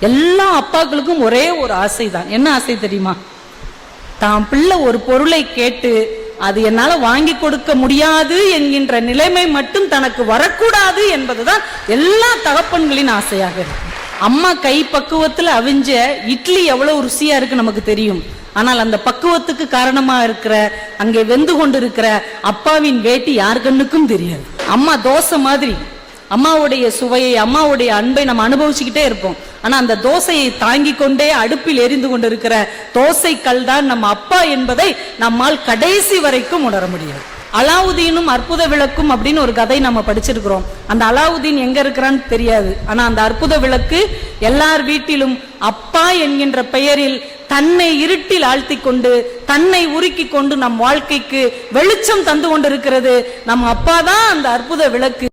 எல்லா அப்பாக்களுக்கும் ஒரே ஒரு ஆசை தான். என்ன ஆசை தெரியுமா? தான் பிள்ளை ஒரு பொருளை கேட்டு அது என்னால வாங்கி கொடுக்க முடியாது என்கின்ற நிலைமை மட்டும் தனக்கு வரக்கூடாது என்பதுதான் எல்லா தகப்பன்களின் ஆசையாக இருக்கு. அம்மா கை பக்குவத்துல அவிஞ்ச இட்லி எவ்வளவு ருசியா இருக்கு நமக்கு தெரியும். ஆனால் அந்த பக்குவத்துக்கு காரணமா இருக்கிற, அங்கே வெந்து கொண்டிருக்கிற அப்பாவின் வேட்டி யார் கண்ணுக்கும் தெரியாது. அம்மா தோசை மாதிரி அம்மாவுடைய சுவையை, அம்மாவுடைய அன்பை நம்ம அனுபவிச்சுக்கிட்டே இருப்போம். ஆனா அந்த தோசையை தாங்கி கொண்டே அடுப்பில் எரிந்து கொண்டிருக்கிற தோசை கல் தான் நம்ம அப்பா என்பதை நம்மால் கடைசி வரைக்கும் உணர முடியாது. அலாவுதீனும் அற்புத விளக்கும் அப்படின்னு ஒரு கதை நம்ம படிச்சிருக்கிறோம். அந்த அலாவுதீன் எங்க இருக்கிறான்னு தெரியாது. ஆனா அந்த அற்புத விளக்கு எல்லார் வீட்டிலும் அப்பா என்கின்ற பெயரில் தன்னை இருட்டில் ஆழ்த்தி கொண்டு, தன்னை உருக்கி கொண்டு நம் வாழ்க்கைக்கு வெளிச்சம் தந்து கொண்டிருக்கிறது. நம் அப்பா தான் அந்த அற்புத விளக்கு.